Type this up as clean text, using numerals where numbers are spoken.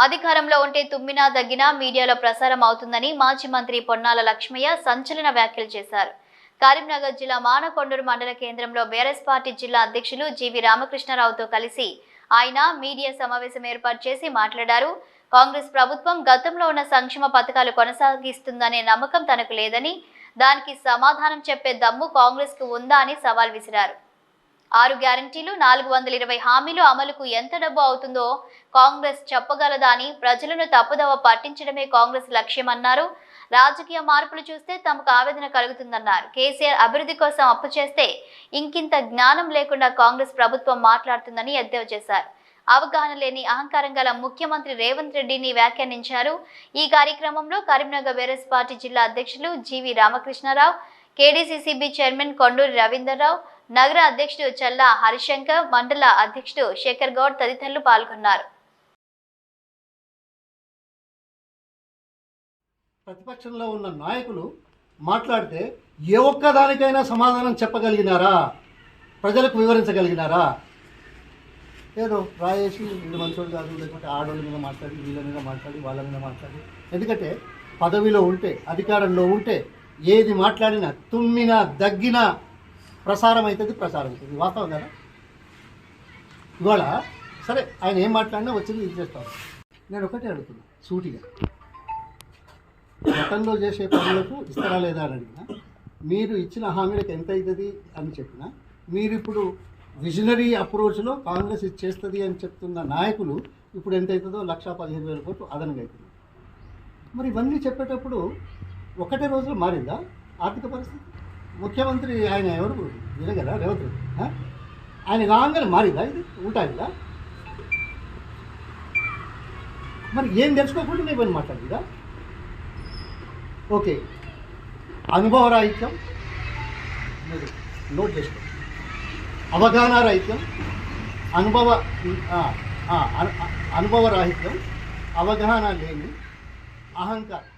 అధికారంలో ఉంటే తుమ్మినా దగ్గినా మీడియాలో ప్రసారం అవుతుందని మాజీ మంత్రి పొన్నాల లక్ష్మయ్య సంచలన వ్యాఖ్యలు చేశారు. కరీంనగర్ జిల్లా మానకొండూరు మండల కేంద్రంలో బీఆర్ఎస్ పార్టీ జిల్లా అధ్యక్షులు జీవి రామకృష్ణారావుతో కలిసి ఆయన మీడియా సమావేశం ఏర్పాటు చేసి మాట్లాడారు. కాంగ్రెస్ ప్రభుత్వం గతంలో ఉన్న సంక్షేమ పథకాలు కొనసాగిస్తుందనే నమ్మకం తనకు లేదని, దానికి సమాధానం చెప్పే దమ్ము కాంగ్రెస్ కు ఉందా అని సవాల్ విసిరారు. 6 గ్యారంటీలు 420 హామీలు అమలుకు ఎంత డబ్బు అవుతుందో కాంగ్రెస్ చెప్పగలదా అని ప్రజలను తప్పుదవ పట్టించడమే కాంగ్రెస్ లక్ష్యమన్నారు. రాజకీయ మార్పులు చూస్తే తమకు ఆవేదన కలుగుతుందన్నారు. కేసీఆర్ అభివృద్ధి కోసం అప్పు చేస్తే ఇంకింత జ్ఞానం లేకుండా కాంగ్రెస్ ప్రభుత్వం మాట్లాడుతుందని ఎద్దేవా చేశారు. అవగాహన లేని అహంకారం గల ముఖ్యమంత్రి రేవంత్ రెడ్డిని వ్యాఖ్యానించారు. ఈ కార్యక్రమంలో కరీంనగర్ బీఆర్ఎస్ పార్టీ జిల్లా అధ్యక్షులు జీవి రామకృష్ణారావు, కేడీసీసీబీ చైర్మన్ కొండూరి రవీందర్రావు, నగర అధ్యక్షుడు చల్లా హరిశంకర్, మండల అధ్యక్షుడు శేఖర్ గౌడ్ తదితరులు పాల్గొన్నారు. ప్రతిపక్షంలో ఉన్న నాయకులు మాట్లాడితే ఏ ఒక్కదానికైనా సమాధానం చెప్పగలిగినారా? ప్రజలకు వివరించగలిగినారా? ఏదో రాయేసి వీళ్ళు మంచోళ్ళు కాదు, లేకపోతే ఆడవాళ్ళ మీద మాట్లాడి, వీళ్ళ మీద మాట్లాడి, వాళ్ళ మీద మాట్లాడి. ఎందుకంటే పదవిలో ఉంటే, అధికారంలో ఉంటే ఏది మాట్లాడినా, తుమ్మినా, దగ్గినా ప్రసారం అవుతుంది. వాస్తవం కదా? ఇవాళ సరే ఆయన ఏం మాట్లాడినా వచ్చింది ఇది చేస్తాను. నేను ఒకటే అడుగుతున్నా సూటిగా, గతంలో చేసే పనులకు ఇస్తారా లేదా అని అడిగినా, మీరు ఇచ్చిన హామీలకు ఎంత అవుతుంది అని చెప్పినా, మీరు ఇప్పుడు విజనరీ అప్రోచ్లో కాంగ్రెస్ ఇది చేస్తుంది అని చెప్తున్న నాయకులు ఇప్పుడు ఎంత అవుతుందో 1,15,000 కోట్లు అదనంగా అవుతుంది. మరి ఇవన్నీ చెప్పేటప్పుడు ఒకటే రోజులో మారిందా ఆర్థిక పరిస్థితి? ముఖ్యమంత్రి ఆయన ఎవరు వినే కదా, రేవంత్ రెడ్డి. ఆయన రాగానే మారిందా? ఇది ఉంటాయిదా? మరి ఏం తెలుసుకోకుండా నేను పని మాట్లాడిందా? ఓకే, అనుభవ రాహిత్యం నోట్ చేసుకో, అవగాహన రాహిత్యం, అనుభవ రాహిత్యం, అవగాహన లేని అహంకారం.